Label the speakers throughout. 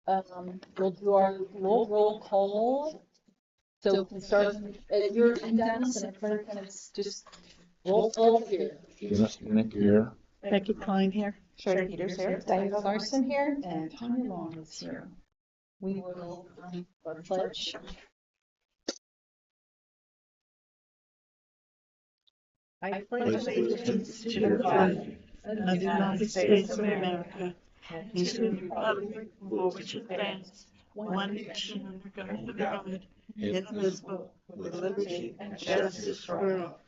Speaker 1: We'll do our roll call. So we can start at your end, Dennis, and everybody kind of just roll call here.
Speaker 2: Dennis Nick here.
Speaker 3: Becky Klein here.
Speaker 1: Sherry Peters here. Diane Larson here. And Tanya Long is here. We will our pledge. I pledge allegiance to the flag
Speaker 3: of the United States of America and to the republic for which it stands, one nation under God, indivisible, with liberty and justice for all.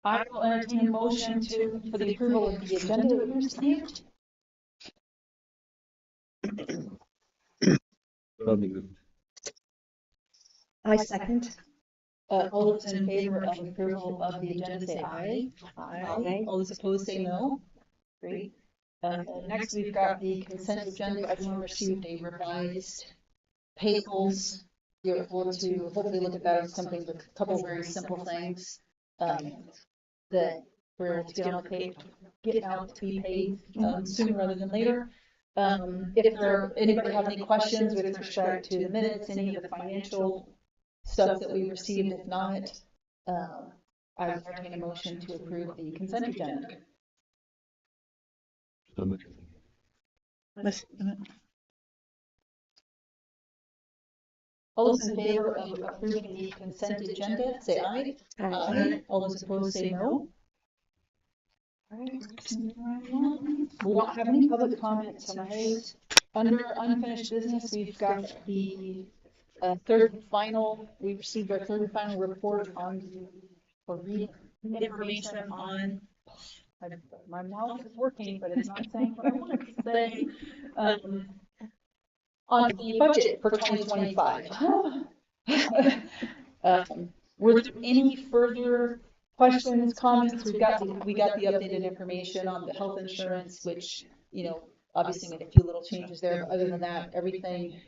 Speaker 1: I will entertain a motion for the approval of the agenda that we received.
Speaker 4: I second.
Speaker 1: All those in favor of approval of the agenda say aye. Aye. All those opposed say no. Great. Next, we've got the consent agenda. Everyone received a revised payables. You're able to hopefully look at that as something with a couple of very simple things that we're able to get out to be paid sooner rather than later. If anybody have any questions with respect to the minutes, any of the financial stuff that we received, if not, I would entertain a motion to approve the consent agenda. All those in favor of approving the consent agenda, say aye. Aye. All those opposed say no. We don't have any public comment tonight. Under unfinished business, we've got the we received our third and final report on information on, my mouth is working, but it's not saying what I want to say, on the budget for 2025. Were there any further questions, comments? We got the updated information on the health insurance, which, obviously made a few little changes there, but other than that, everything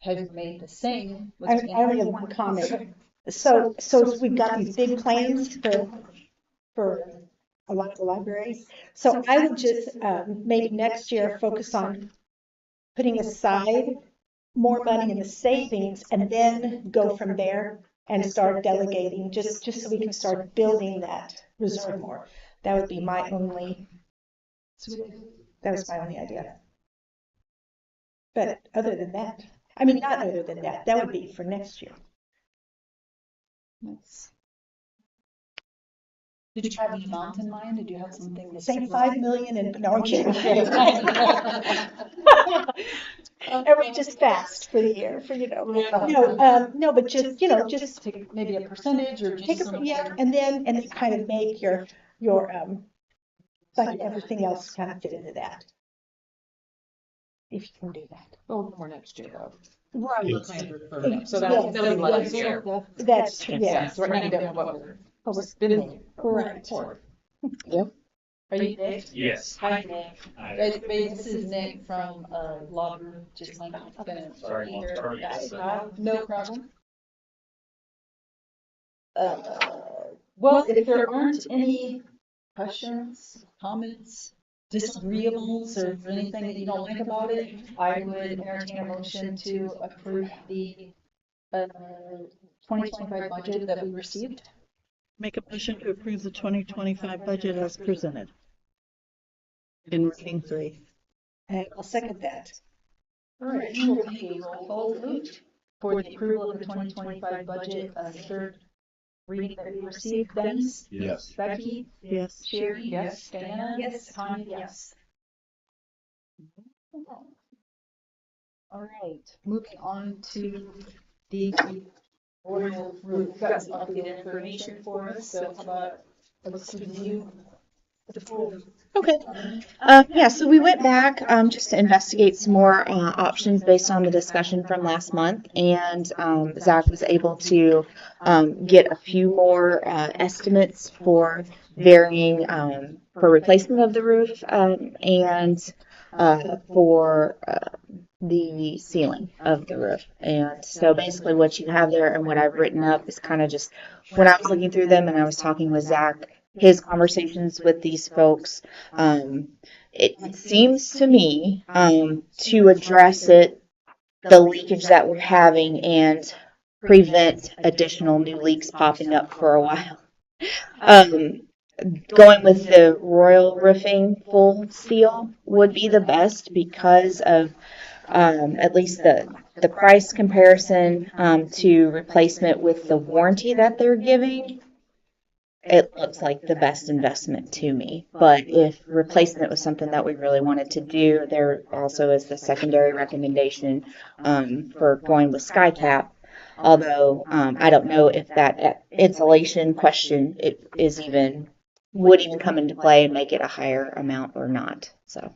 Speaker 1: has remained the same.
Speaker 4: I only have one comment. So we've got these big plans for a lot of the libraries. So I would just maybe next year focus on putting aside more money in the savings and then go from there and start delegating just so we can start building that reserve more. That would be my only, that was my only idea. But other than that, not other than that, that would be for next year.
Speaker 1: Nice. Did you have any amount in mind? Did you have something to
Speaker 4: say? 5 million and no, I'm kidding. Every just fast for the year, no, but just
Speaker 1: take maybe a percentage or just
Speaker 4: and then kind of make your like everything else kind of fit into that. If you can do that.
Speaker 5: Well, more next year though.
Speaker 4: Right.
Speaker 5: So that'll be last year.
Speaker 4: That's true. Yeah.
Speaker 5: So we're not what we're
Speaker 4: spending. Correct.
Speaker 1: Yep. Are you Nick?
Speaker 2: Yes.
Speaker 1: Hi, Nick. Hi. This is Nick from Law Group. Just like
Speaker 2: Sorry.
Speaker 1: No problem. Well, if there aren't any questions, comments, disagreeables, or anything that you don't like about it, I would entertain a motion to approve the 2025 budget that we received.
Speaker 3: Make a motion to approve the 2025 budget as presented in reading 3.
Speaker 4: And I'll second that.
Speaker 1: All right, we'll take a roll call vote for the approval of the 2025 budget, third reading that we received. Dennis?
Speaker 2: Yes.
Speaker 1: Becky?
Speaker 3: Yes.
Speaker 1: Sherry?
Speaker 5: Yes.
Speaker 1: Diana?
Speaker 4: Yes.
Speaker 1: Tanya? Yes. All right, moving on to the order. We've got some updated information for us, so how about let's review the full.
Speaker 6: Okay. Yeah, so we went back just to investigate some more options based on the discussion from last month, and Zach was able to get a few more estimates for varying for replacement of the roof and for the ceiling of the roof. And so basically what you have there and what I've written up is kind of just when I was looking through them and I was talking with Zach, his conversations with these folks, it seems to me, to address it, the leakage that we're having and prevent additional new leaks popping up for a while. Um, Going with the Royal Roofing full seal would be the best because of at least the price comparison to replacement with the warranty that they're giving. It looks like the best investment to me. But if replacement was something that we really wanted to do, there also is the secondary recommendation for going with SkyCap. Although I don't know if that insulation question would even come into play and make it a higher amount or not. So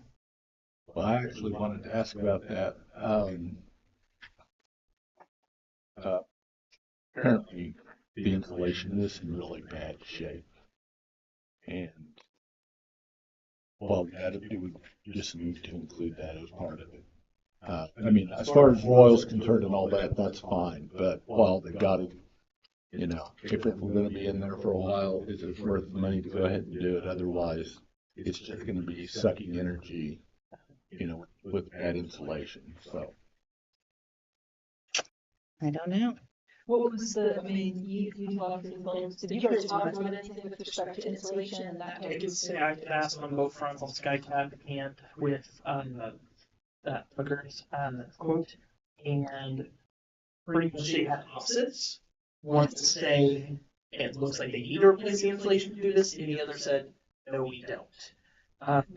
Speaker 2: Well, I actually wanted to ask about that. Uh, Apparently, the insulation is in really bad shape. And while we had it, we just need to include that as part of it. I mean, as far as Royal's concerned and all that, that's fine. But while they got it, if it were going to be in there for a while, is it worth the money to go ahead and do it? Otherwise, it's just going to be sucking energy, with bad insulation. So.
Speaker 6: I don't know.
Speaker 1: What was I mean, you talked to the folks, did you guys talk about anything with respect to insulation and that
Speaker 3: I
Speaker 1: type
Speaker 3: could
Speaker 1: of
Speaker 3: say I could ask on both fronts on SkyCap and with that Booker's quote, and pretty much they have opposites. One to say it looks like they need to replace the insulation to do this, and the other said no, we don't.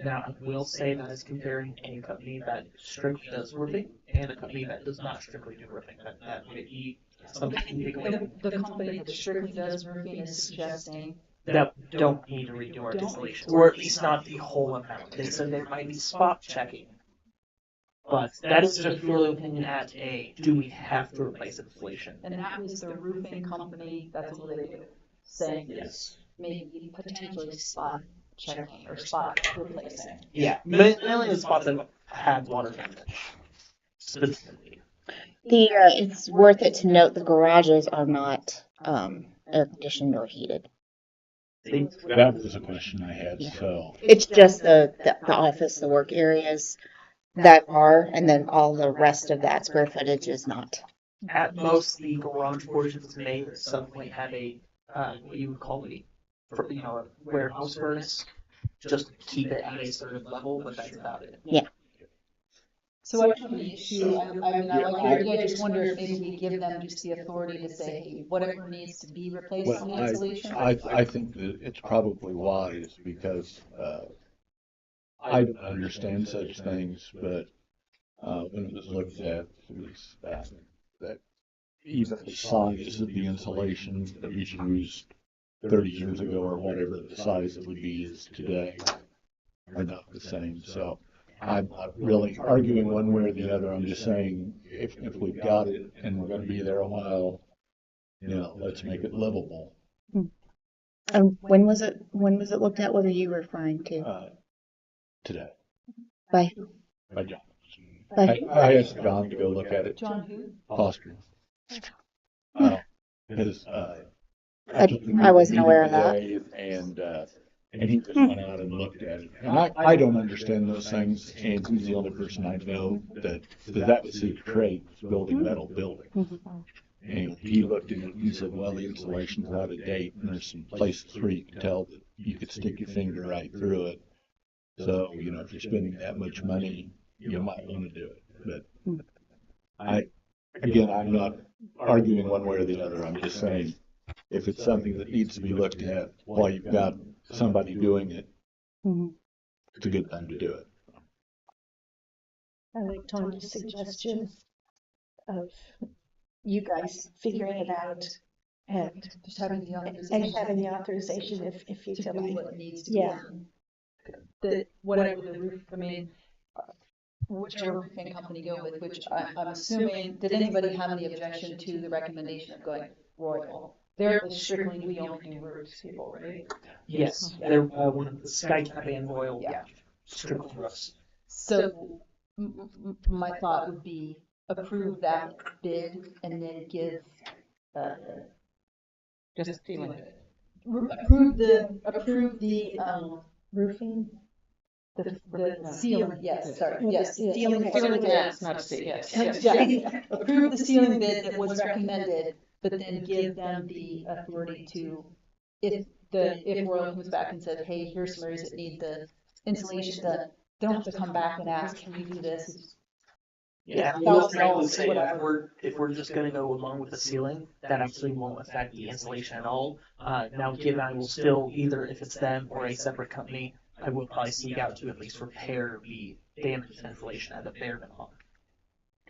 Speaker 3: Now I will say that is comparing a company that strictly does roofing and a company that does not strictly do roofing. That might be something to take away.
Speaker 1: the company that strictly does roofing is suggesting
Speaker 3: That don't need to redo our insulation, or at least not the whole amount. They said there might be spot checking, but that is just purely looking at do we have to replace insulation?
Speaker 1: and that was the roofing company, that's all they do, saying
Speaker 3: Yes.
Speaker 1: maybe potentially spot checking or spot replacing.
Speaker 3: Yeah, mainly the spots that had water damage, specifically.
Speaker 6: It's worth it to note the garages are not air conditioned or heated.
Speaker 2: That was a question I had,
Speaker 6: Yeah.
Speaker 2: so.
Speaker 6: It's just the office, the work areas that are, and then all the rest of that square footage is not.
Speaker 3: At most, the garage portions may suddenly have a what you would call a warehouse furnace, just to keep it at a certain level, but that's about it.
Speaker 6: Yeah.
Speaker 1: So I don't have an issue, I mean, I like your idea, I just wonder if maybe we give them just the authority to say, hey, whatever needs to be replaced on
Speaker 2: Well,
Speaker 1: the insulation.
Speaker 2: I think that it's probably wise because, I don't understand such things, but, when it was looked at, it was, that even the size of the insulation that was used 30 years ago or whatever the size it would be is today are not the same. So I'm not really arguing one way or the other. I'm just saying if we've got it and we're going to be there a while, let's make it livable.
Speaker 6: When was it looked at? What are you referring to?
Speaker 2: Today
Speaker 6: By
Speaker 2: John.
Speaker 6: by
Speaker 2: I asked John to go look at it.
Speaker 1: John who?
Speaker 2: Foster. Because
Speaker 6: I wasn't aware of that.
Speaker 2: And he just went out and looked at it. And I don't understand those things, and he's the only person I know that was his trade, was building metal buildings. And he looked at it and he said, well, the insulation's out of date, and there's some places where you can tell that you could stick your finger right through it. So, if you're spending that much money, you might want to do it. But I'm not arguing one way or the other. I'm just saying, if it's something that needs to be looked at while you've got somebody doing it, it's a good time to do it.
Speaker 4: I like Tony's suggestion of you guys figuring it out and
Speaker 1: Just having the
Speaker 4: and
Speaker 1: authorization.
Speaker 4: having the authorization if you
Speaker 1: To
Speaker 4: feel
Speaker 1: do
Speaker 4: like.
Speaker 1: what needs to be
Speaker 4: Yeah.
Speaker 1: done. That whatever the roof, I mean, whichever roofing company go with, which I'm assuming, did anybody have any objection to the recommendation of going Royal? They're strictly, we only do roofs people, right?
Speaker 3: Yes, they're one of the SkyCap and Royal.
Speaker 1: Yeah.
Speaker 3: Strictly roofs.
Speaker 1: So my thought would be approve that bid and then give, just feeling it. Approve the,
Speaker 4: Roofing,
Speaker 1: The ceiling, yes, sorry, yes,
Speaker 4: Yeah,
Speaker 1: ceiling.
Speaker 4: okay.
Speaker 5: Ceiling bids, not a C, yes, yes.
Speaker 1: Yeah, approve the ceiling bid that was recommended, but then give them the authority to, if Royal comes back and says, hey, here's some areas that need the insulation done, they don't have to come back and ask, can we do this?
Speaker 7: Yeah, I will frankly say, if we're just gonna go along with the ceiling, that actually won't affect the insulation at all. Now, given I will still, either if it's them or a separate company, I will probably seek out to at least repair the damaged insulation at a bare minimum.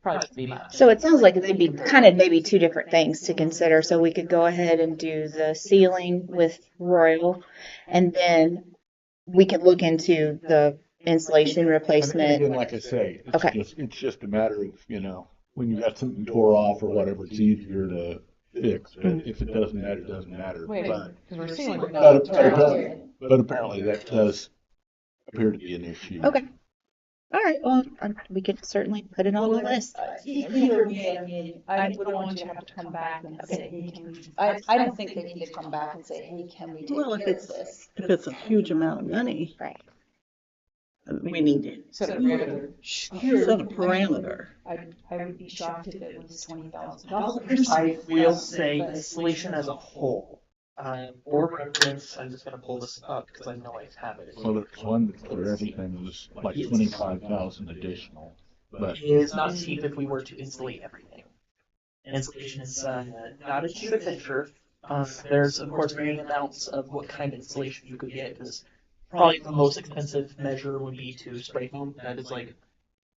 Speaker 7: Probably be my.
Speaker 6: So it sounds like they'd be kind of maybe two different things to consider. So we could go ahead and do the ceiling with Royal, and then we could look into the insulation
Speaker 2: And
Speaker 6: replacement.
Speaker 2: again, like I say,
Speaker 6: Okay.
Speaker 2: it's just a matter of, when you got something tore off or whatever, it's easier to fix. But if it doesn't matter, it doesn't matter.
Speaker 5: Wait,
Speaker 2: But,
Speaker 5: because we're ceiling.
Speaker 2: but apparently that does appear to be an issue.
Speaker 6: Okay. All right. Well, we could certainly put it on the list.
Speaker 1: Either way, I mean, I wouldn't want you to have to come back and say, hey, can we, I don't think they need to come back and say, hey, can we take
Speaker 3: Well, if
Speaker 1: care of
Speaker 3: it's,
Speaker 1: this?
Speaker 3: if it's a huge amount of money,
Speaker 6: Right.
Speaker 3: we need to
Speaker 5: Set a parameter.
Speaker 3: set a parameter.
Speaker 1: I would be shocked if it was $20,000.
Speaker 7: I will say installation as a whole. For reference, I'm just gonna pull this up because I know I have it.
Speaker 2: Well, there's one where everything was like 25,000 additional, but
Speaker 7: It is not cheap if we were to insulate everything. Installation is not a cheap adventure. There's of course varying amounts of what kind of installation you could get, because probably the most expensive measure would be to spray foam. That is like,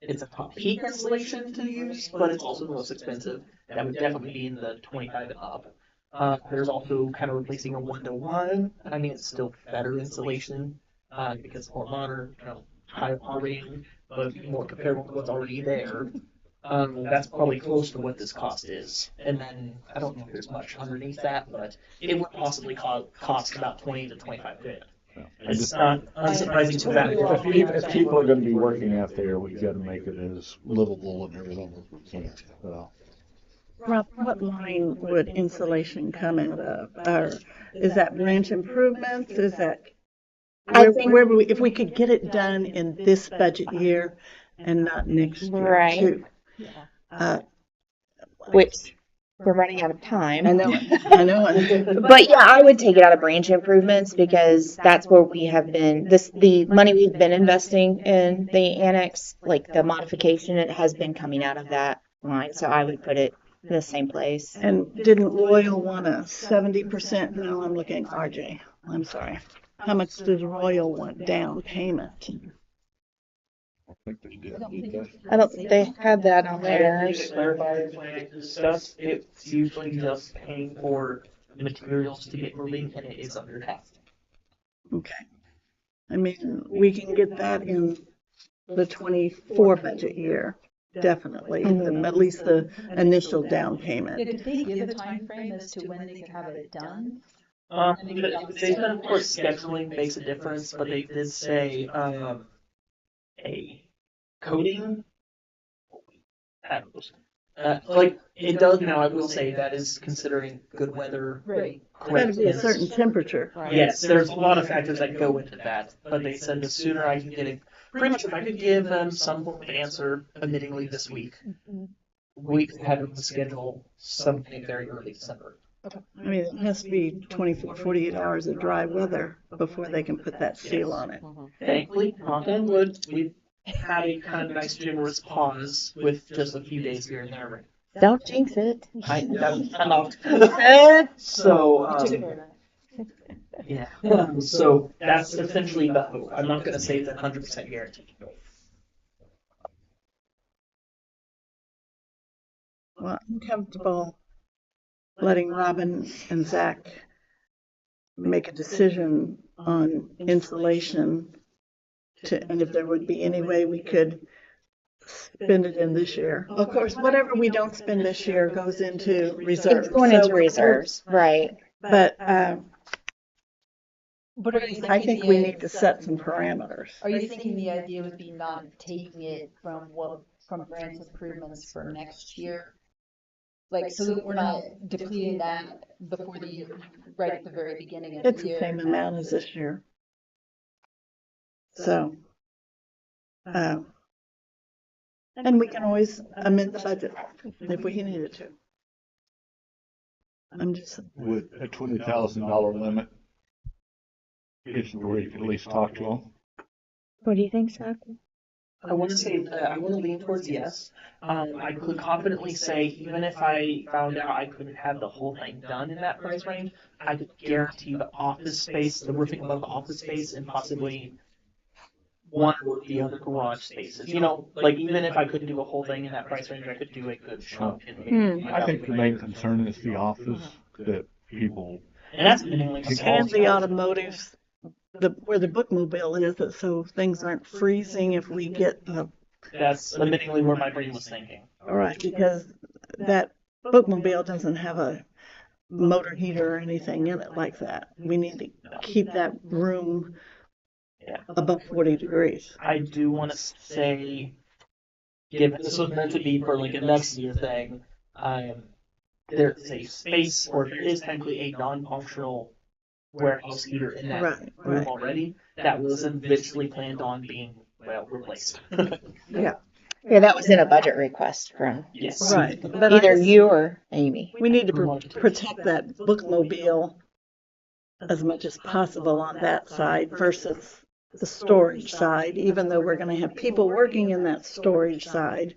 Speaker 7: it's a top peak installation to use, but it's also the most expensive. That would definitely be in the 25 and up. There's also kind of replacing a 1-to-1. I mean, it's still better insulation because it's more modern, higher power rating, but more comparable to what's already there. That's probably close to what this cost is. And then I don't know if there's much underneath that, but it would possibly cost about 20 to 25 grand. It's not unsurprising to that.
Speaker 2: if people are going to be working out there, we've got to make it as livable and everything as we can. So.
Speaker 3: Rob, what line would insulation come out of? Or is that branch improvements? Is that,
Speaker 6: I think-
Speaker 3: where would we, if we could get it done in this budget year and not next year
Speaker 6: Right.
Speaker 3: too?
Speaker 6: Which we're running out of time.
Speaker 3: I know it, I know it.
Speaker 6: But yeah, I would take it out of branch improvements because that's where we have been, the money we've been investing in the annex, like the modification, it has been coming out of that line. So I would put it in the same place.
Speaker 3: And didn't Royal want a 70%? No, I'm looking at RJ. I'm sorry. How much does Royal want down payment?
Speaker 2: I think they did.
Speaker 6: I don't think they had that on
Speaker 7: And
Speaker 6: there.
Speaker 7: just to clarify, when I discussed, it's usually just paying for the materials to get moving, and it is under half.
Speaker 3: Okay. I mean, we can get that in the 24 budget year, definitely, at least the initial down
Speaker 1: Yeah,
Speaker 3: payment.
Speaker 1: did they give a time frame as to when they could have it done?
Speaker 7: They said, of course, scheduling makes a difference, but they did say, a coating. I don't know. Like, it does now, I will say that is considering good weather.
Speaker 1: Right.
Speaker 3: Gotta be a certain temperature.
Speaker 7: Yes, there's a lot of factors that go into that, but they said the sooner I can get it, pretty much if I could give them some form of answer, admittingly this week, we could have the schedule sometime very early December.
Speaker 3: I mean, it has to be 24, 48 hours of dry weather before they can put that seal on it.
Speaker 7: Thankfully, knock on wood, we've had a kind of nice generous pause with just a few days here and there.
Speaker 6: Don't jinx it.
Speaker 7: I'm not. So, yeah. So that's essentially the hope. I'm not going to say it's 100% guaranteed.
Speaker 3: Well, I'm comfortable letting Robin and Zach make a decision on insulation and if there would be any way we could spend it in this year. Of course, whatever we don't spend this year goes into reserves.
Speaker 6: It's going into reserves, right?
Speaker 3: But
Speaker 1: But are you thinking
Speaker 3: I think we need to set some parameters.
Speaker 1: Are you thinking the idea would be not taking it from grants improvements for next year? Like, so that we're not depleting that before the year, right at the very beginning of
Speaker 3: It's
Speaker 1: the
Speaker 3: the same
Speaker 1: year?
Speaker 3: amount as this year. So And we can always amend the budget if we needed to. I'm just,
Speaker 2: Would a $20,000 limit get you where you could at least talk to them?
Speaker 6: What do you think, Zach?
Speaker 7: I want to say I want to lean towards yes. I could confidently say even if I found out I couldn't have the whole thing done in that price range, I could guarantee the office space, the roofing above the office space, and possibly one or the other garage spaces. You know, like even if I couldn't do a whole thing in that price range, I could do a good chunk.
Speaker 2: I think the main concern is the office, that people.
Speaker 7: And that's mainly
Speaker 3: and the automotive, where the bookmobile is, so things aren't freezing if we get,
Speaker 7: That's admittingly where my brain was thinking.
Speaker 3: all right, because that bookmobile doesn't have a motor heater or anything in it like that. We need to keep that room above 40 degrees.
Speaker 7: I do want to say, given this was meant to be for like a next year thing, there's a space, or there is technically a non-functional warehouse heater in that
Speaker 3: Right,
Speaker 7: room
Speaker 3: right.
Speaker 7: already that was eventually planned on being, well, replaced.
Speaker 3: Yeah,
Speaker 6: Yeah, that was in a budget request from
Speaker 7: Yes.
Speaker 3: right. But I
Speaker 6: either
Speaker 3: just-
Speaker 6: you or Amy.
Speaker 3: we need to protect that bookmobile as much as possible on that side versus the storage side, even though we're going to have people working in that storage side.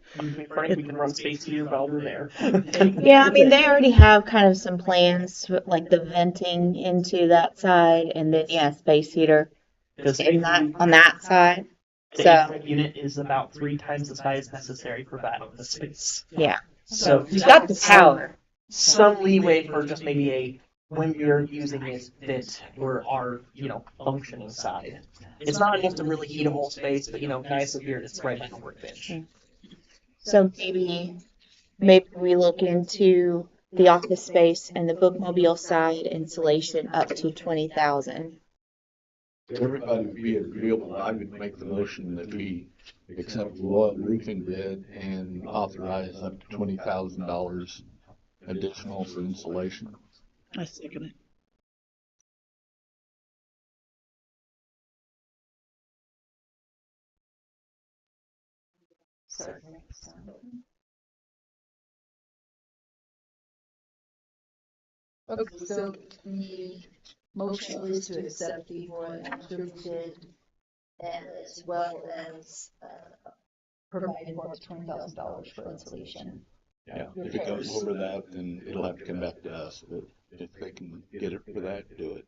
Speaker 7: Frank, we can run space heater while we're there.
Speaker 6: Yeah, I mean, they already have kind of some plans, like the venting into that side, and then, yeah, space heater
Speaker 7: Because
Speaker 6: in that, on that side.
Speaker 7: the
Speaker 6: So,
Speaker 7: HVAC unit is about 3 times the size necessary for that of the space.
Speaker 6: yeah.
Speaker 7: So
Speaker 6: You've got the power.
Speaker 7: some leeway for just maybe a when you're using it fit or our, functioning side. It's not enough to really heat a whole space, but nice if it's right on a workbench.
Speaker 6: So maybe we look into the office space and the bookmobile side insulation up to 20,000.
Speaker 2: Everybody would be agreeable. I would make the motion that we accept the Royal roofing bid and authorize up to $20,000 additional for insulation.
Speaker 3: I second it.
Speaker 1: Okay, so the motion is to accept the Royal Roofing bid and as well as providing for $20,000 for insulation.
Speaker 2: Yeah, if it goes over that, then it'll have to come back to us, but if they can get it for that, do it.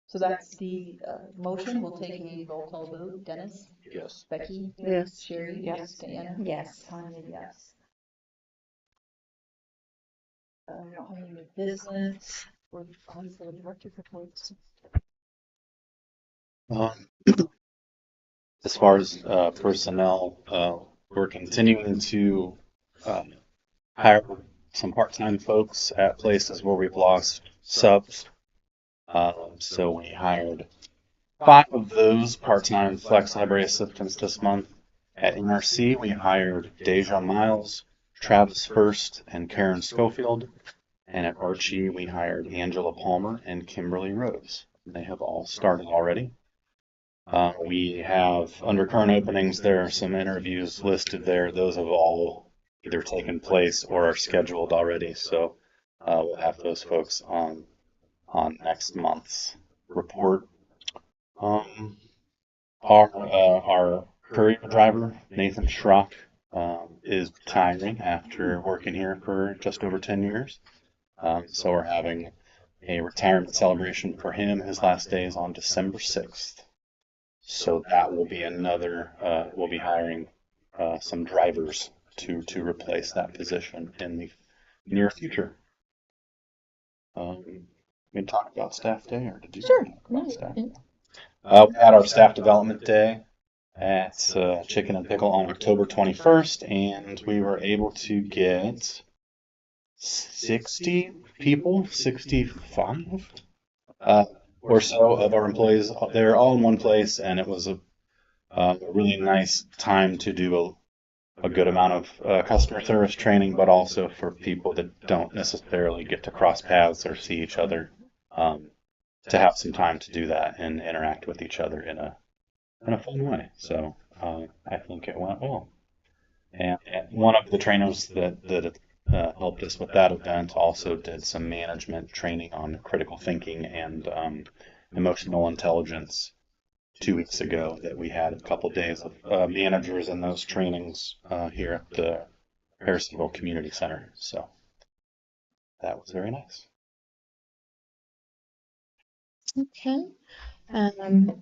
Speaker 1: So that's the motion. We'll take a roll call vote. Dennis?
Speaker 2: Yes.
Speaker 1: Becky?
Speaker 3: Yes.
Speaker 1: Sherry?
Speaker 5: Yes.
Speaker 1: Diana?
Speaker 6: Yes.
Speaker 1: Tanya, yes. We don't have any new business. We're on for the director's reports.
Speaker 8: As far as personnel, we're continuing to hire some part-time folks at places where we've lost subs. So we hired 5 of those part-time flex library assistants this month. At NRC, we hired Deja Miles, Travis First, and Karen Schofield. And at Archie, we hired Angela Palmer and Kimberly Rose. They have all started already. We have, under current openings, there are some interviews listed there. Those have all either taken place or are scheduled already. So we'll have those folks on next month's report. Our courier driver, Nathan Schrock, is retiring after working here for just over 10 years. So we're having a retirement celebration for him. His last day is on December 6th. So that will be another, we'll be hiring some drivers to replace that position in the near future. We can talk about staff day, or did you talk about staff? We had our staff development day at Chicken and Pickle on October 21st, and we were able to get 60 people, 65 or so of our employees. They're all in one place, and it was a really nice time to do a good amount of customer service training, but also for people that don't necessarily get to cross paths or see each other, to have some time to do that and interact with each other in a fun way. So I think it went well. And one of the trainers that helped us with that event also did some management training on critical thinking and emotional intelligence 2 weeks ago that we had a couple days of managers in those trainings here at the Harrisonville Community Center. So that was very nice.
Speaker 6: Okay. And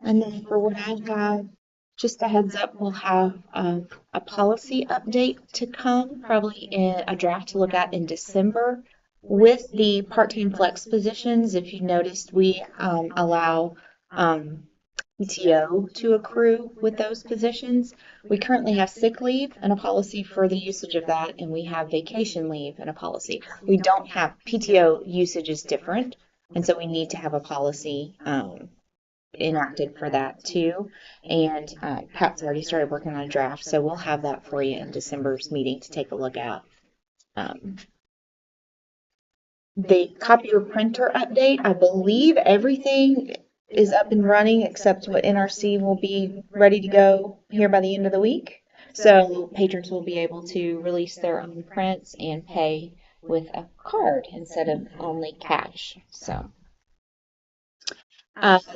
Speaker 6: then for what I have, just a heads up, we'll have a policy update to come, probably in a draft to look at in December. With the part-time flex positions, if you noticed, we allow PTO to accrue with those positions. We currently have sick leave and a policy for the usage of that, and we have vacation leave and a policy. We don't have PTO usage is different, and so we need to have a policy enacted for that too. And Pat's already started working on a draft, so we'll have that for you in December's meeting to take a look at. The copier printer update, I believe everything is up and running except what NRC will be ready to go here by the end of the week. So patrons will be able to release their own prints and pay with a card instead of only cash. So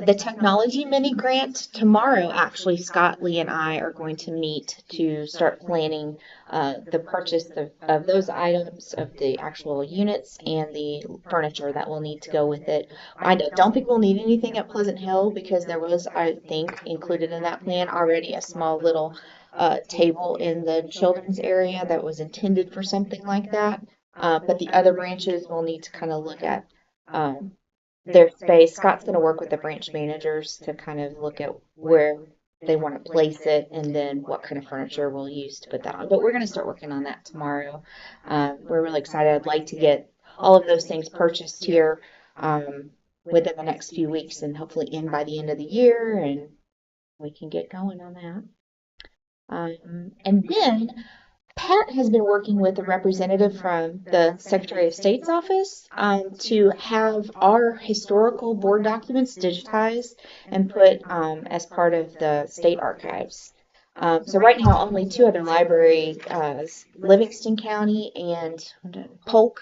Speaker 6: the technology mini grant tomorrow, actually, Scott, Lee, and I are going to meet to start planning the purchase of those items, of the actual units and the furniture that will need to go with it. I don't think we'll need anything at Pleasant Hill because there was, I think, included in that plan already a small little table in the children's area that was intended for something like that. But the other branches will need to kind of look at their space. Scott's going to work with the branch managers to kind of look at where they want to place it and then what kind of furniture we'll use to put that on. But we're going to start working on that tomorrow. We're really excited. I'd like to get all of those things purchased here within the next few weeks and hopefully in by the end of the year, and we can get going on that. And then Pat has been working with a representative from the Secretary of State's office to have our historical board documents digitized and put as part of the state archives. So right now, only two other libraries, Livingston County and Polk,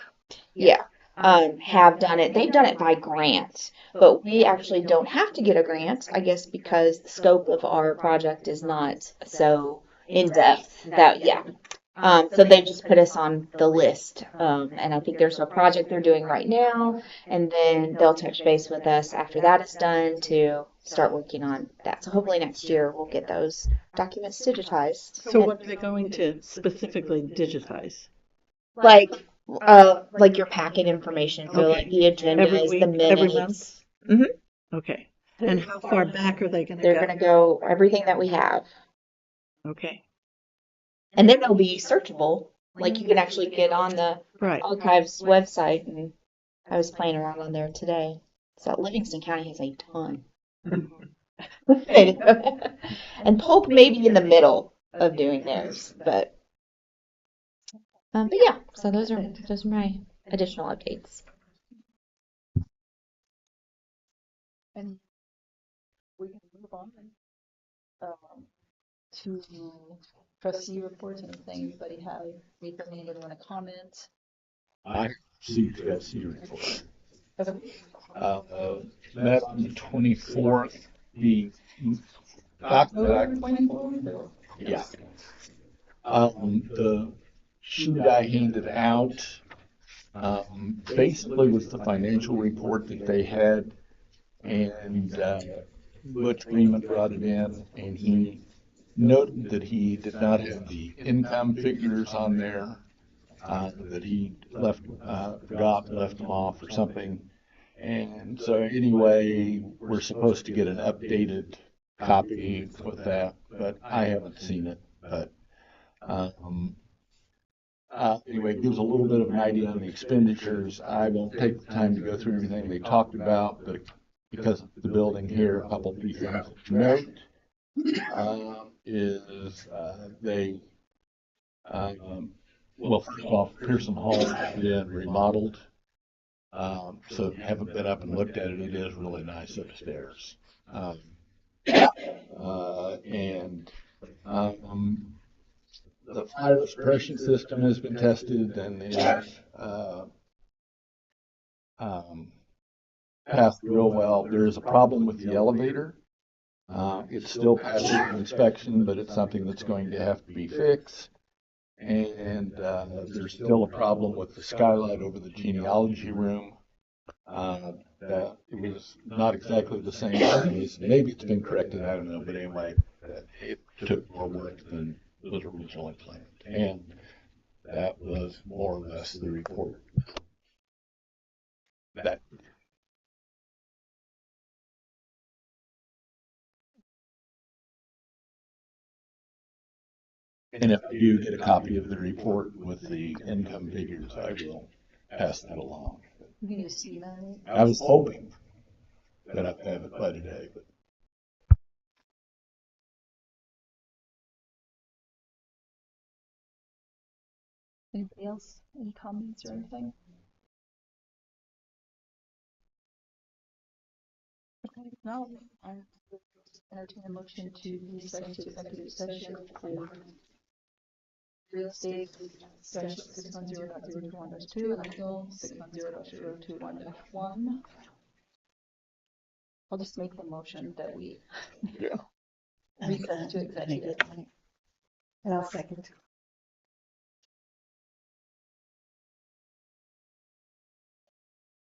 Speaker 6: have done it. They've done it by grant, but we actually don't have to get a grant, I guess, because the scope of our project is not so in depth that, so they just put us on the list. And I think there's a project they're doing right now, and then they'll touch base with us after that is done to start working on that. So hopefully next year we'll get those documents digitized.
Speaker 3: So what are they going to specifically digitize?
Speaker 6: Like your packet information, so like the
Speaker 3: Every
Speaker 6: agendas,
Speaker 3: week,
Speaker 6: the minutes.
Speaker 3: every month?
Speaker 6: Mhm.
Speaker 3: Okay. And how far back are they going to
Speaker 6: They're
Speaker 3: go?
Speaker 6: going to go everything that we have.
Speaker 3: Okay.
Speaker 6: And then they'll be searchable. Like you can actually get on the
Speaker 3: Right.
Speaker 6: archives website, and I was playing around on there today. So Livingston County has a ton. And Polk may be in the middle of doing theirs, but yeah. So those are my additional updates.
Speaker 1: And we can move on to trustee reports and things. Anybody have anything anybody want to comment?
Speaker 2: I see trustee report.
Speaker 1: Okay.
Speaker 2: Met on the 24th. The
Speaker 1: October 24th?
Speaker 2: yeah. The sheet I handed out basically was the financial report that they had, and Butch Freeman brought it in, and he noted that he did not have the income figures on there, that he forgot, left them off or something. And so anyway, we're supposed to get an updated copy with that, but I haven't seen it. But anyway, it gives a little bit of an idea on the expenditures. I won't take the time to go through everything they talked about, but because of the building here, a couple of things to note is they, well, first off, Pearson Hall has been remodeled. So if you haven't been up and looked at it, it is really nice upstairs. And the fire suppression system has been tested and is passed real well. There is a problem with the elevator. It's still passing inspection, but it's something that's going to have to be fixed. And there's still a problem with the skylight over the genealogy room. That it was not exactly the same size. Maybe it's been corrected, I don't know. But anyway, it took more work than was originally planned. And that was more or less the report. That And if I do get a copy of the report with the income figures, I will pass that along.
Speaker 1: You can just email it.
Speaker 2: I was hoping that I'd have it by today, but
Speaker 1: Anybody else? Any comments or anything? Okay, no, I entertain a motion to recess to executive session for real estate discussion 610.021-2 and legal 610.021-1. I'll just make the motion that we recess to executive.
Speaker 4: And I'll second.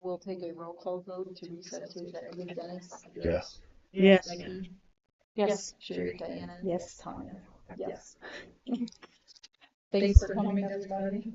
Speaker 1: We'll take a roll call vote to recess to executive. Dennis?
Speaker 2: yes.
Speaker 3: Yes.
Speaker 1: Becky?
Speaker 5: Yes.
Speaker 1: Sherry? Diana?
Speaker 4: Yes.
Speaker 1: Tanya? Yes. Thanks for coming, everybody.